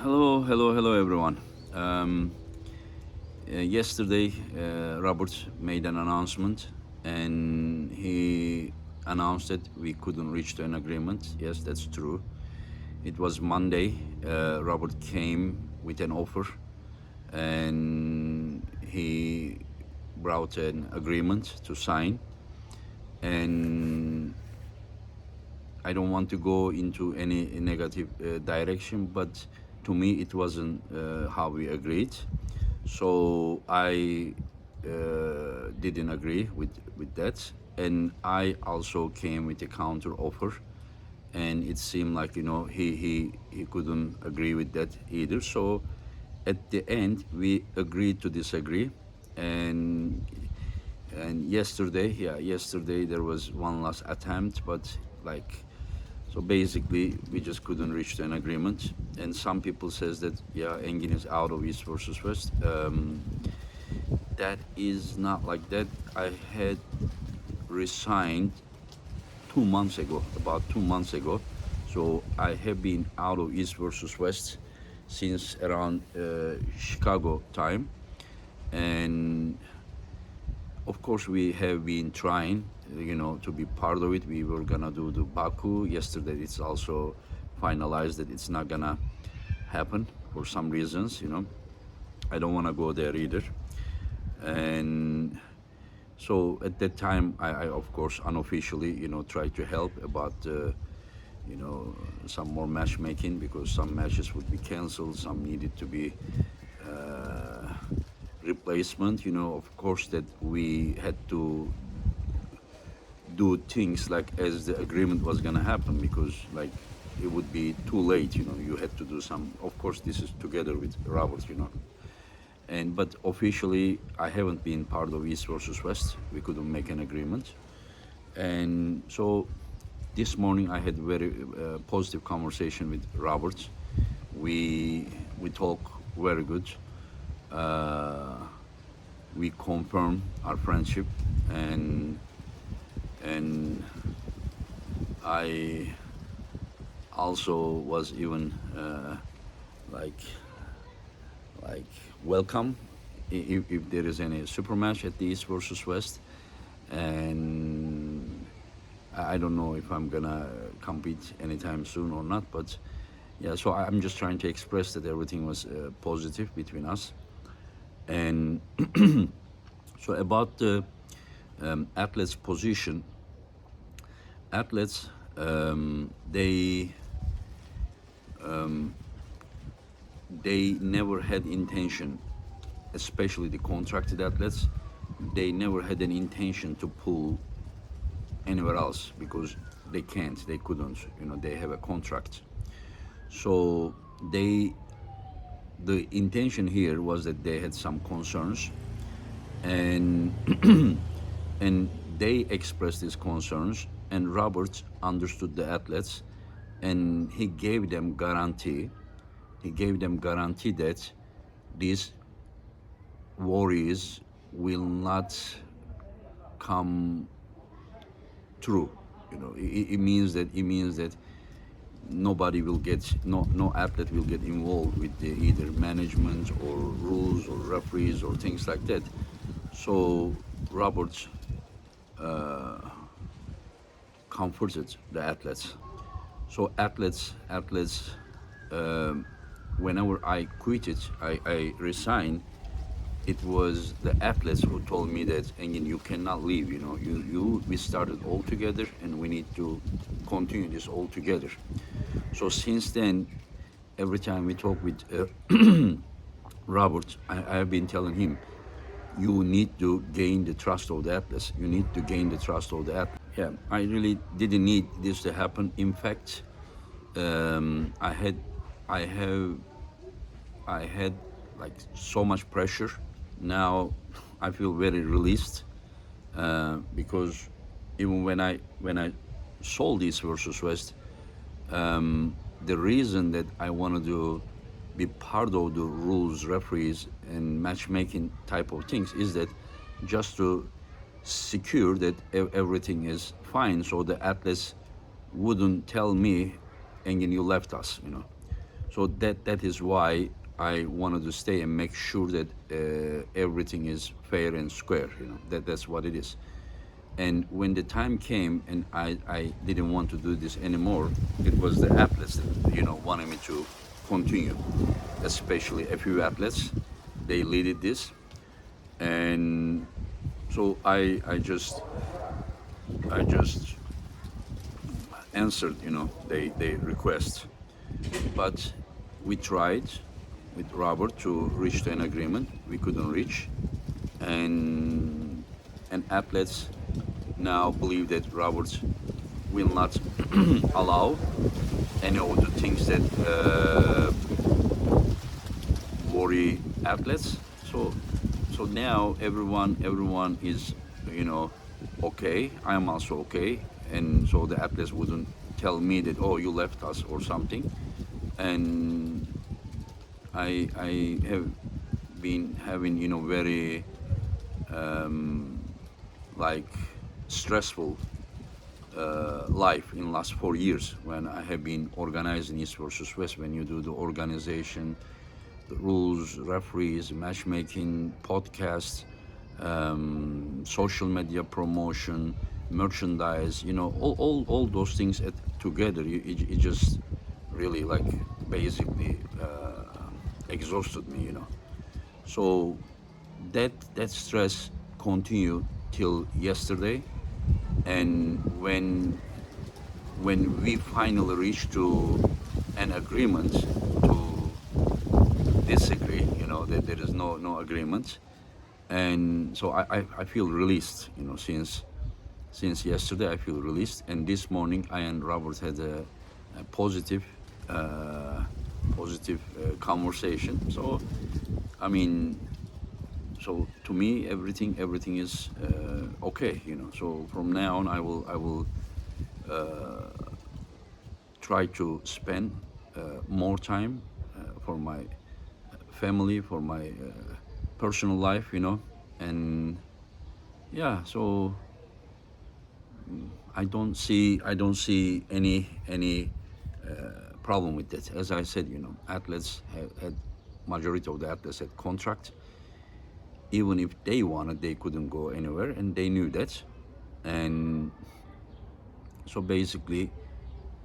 Hello, everyone. Um, Yesterday, Robert made an announcement, and he announced that we couldn't reach to an agreement. Yes, that's true. It was Monday. Robert came with an offer, and he brought an agreement to sign. And I don't want to go into any negative direction, but to me, it wasn't how we agreed. So I didn't agree with that, and I also came with a counter offer, and it seemed like he couldn't agree with that either. So at the end, we agreed to disagree, and yesterday there was one last attempt, but like so basically, we just couldn't reach to an agreement. And some people says that Engin is out of East versus West. That is not like that. I had resigned 2 months ago, about 2 months ago. So I have been out of East versus West since around Chicago time, and of course we have been trying to be part of it. We were gonna do the Baku yesterday. It's also finalized that it's not gonna happen for some reasons. I don't want to go there either. And so at that time I of course unofficially tried to help about you know some more matchmaking, because some matches would be canceled, some needed to be replacement. Of course that we had to do things like as the agreement was going to happen, because like it would be too late. You had to do some, of course this is together with Robert. And but officially I haven't been part of East versus West. We couldn't make an agreement. And so this morning I had very positive conversation with Robert. We talk very good. uh, we confirm our friendship, and I also was even like like welcome if there is any super match at the East versus West. And I don't know if I'm gonna compete anytime soon or not, but yeah. So I'm just trying to express that everything was positive between us. And so about the athletes' position, athletes they never had intention, especially the contracted athletes. They never had an intention to pull anywhere else, because they can't, they couldn't. They have a contract. So the intention here was that they had some concerns, and and they expressed these concerns, and Robert understood the athletes, and he gave them guarantee that these worries will not come true. It means that nobody will get, no athlete will get involved with either management or rules or referees or things like that. So Roberts comforted the athletes. So athletes, whenever I quitted, I resigned. It was the athletes who told me that, Engin, you cannot leave. We started all together, and we need to continue this all together. So since then, every time we talk with Robert, I have been telling him, you need to gain the trust of the athletes. You need to gain the trust of the athletes. Yeah, I really didn't need this to happen. In fact, I had, I have, I had like so much pressure. Now I feel very released, because even when I sold East versus West, the reason that I wanted to be part of the rules, referees, and matchmaking type of things is that just to secure that everything is fine, so the athletes wouldn't tell me, Engin, you left us. So that is why I wanted to stay and make sure that everything is fair and square. That's what it is. And when the time came and I didn't want to do this anymore, it was the athletes that wanted me to continue, especially a few athletes. They leaded this, and so I just answered they request. But we tried with Robert to reach to an agreement. We couldn't reach, and athletes now believe that Robert will not allow any of the things that worry athletes. So now everyone is okay. I am also okay, and so the athletes wouldn't tell me that, oh, you left us or something. And I have been having very like stressful life in last 4 years when I have been organizing East versus West. When you do the organization, the rules, referees, matchmaking, podcasts, social media promotion, merchandise, all those things together, it just really like basically exhausted me. So that stress continued till yesterday, and when we finally reached to an agreement to disagree, that there is no agreement, and so I feel released, since yesterday I feel released, and this morning I and Robert had a positive conversation. So I mean, so to me everything is okay. So from now on I will try to spend more time for my family, for my personal life, and yeah. So I don't see any problem with that. As I said, athletes had majority of the athletes had contract. Even if they wanted, they couldn't go anywhere, and they knew that. And so basically,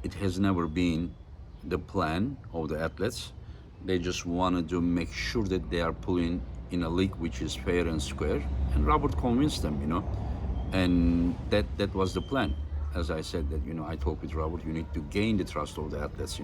it has never been the plan of the athletes. They just wanted to make sure that they are playing in a league which is fair and square. And Robert convinced them, and that was the plan. As I said, that I talked with Robert. You need to gain the trust of the athletes,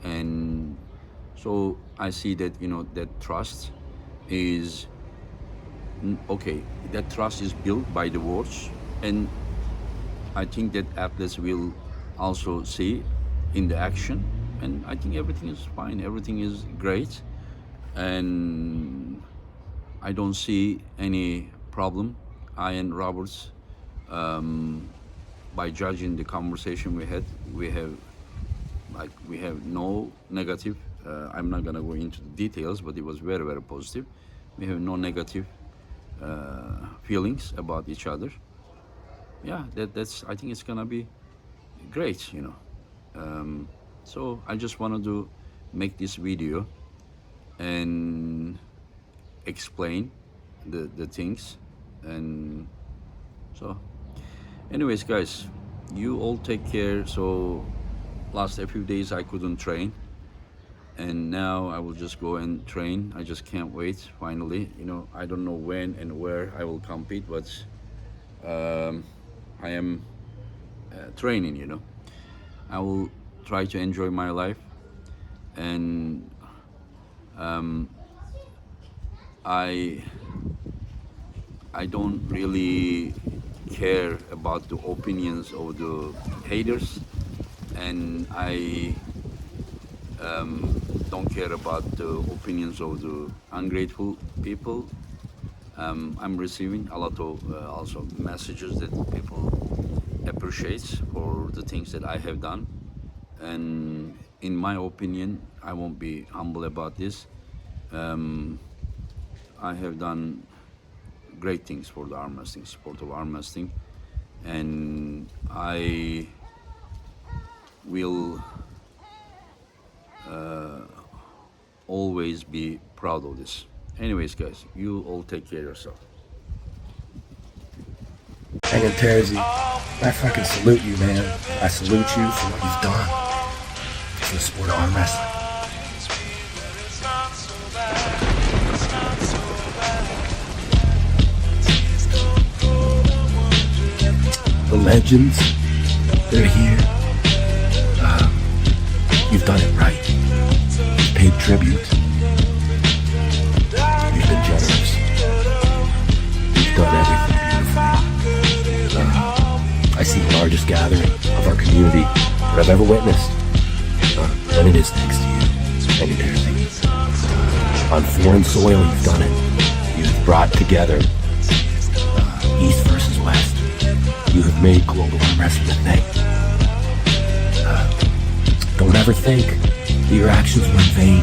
and so I see that that trust is okay. That trust is built by the words, and I think that athletes will also see in the action, and I think everything is fine. Everything is great, and I don't see any problem. I and Roberts, by judging the conversation we had, we have no negative. I'm not gonna go into the details, but it was very very positive. We have no negative feelings about each other. Yeah, that's I think it's gonna be great. So I just wanted to make this video and explain the things. And so anyways, guys, you all take care. So last a few days I couldn't train, and now I will just go and train. I just can't wait. Finally, I don't know when and where I will compete, but I am training. I will try to enjoy my life, and I don't really care about the opinions of the haters, and I don't care about the opinions of the ungrateful people. I'm receiving a lot of also messages that people appreciate for the things that I have done, and in my opinion, I won't be humble about this. I have done great things for the arm wrestling, sport of arm wrestling, and I will always be proud of this. Anyways, guys, you all take care of yourself. Hanging Terzi, I fucking salute you, man. I salute you for what you've done for the sport of arm wrestling. The legends, they're here. You've done it right. You've paid tribute. You've been generous. You've done everything beautifully. I see the largest gathering of our community that I've ever witnessed. And it is thanks to you. And on foreign soil, you've done it. You've brought together East versus West. You have made global arm wrestling a thing. Don't ever think that your actions were in vain.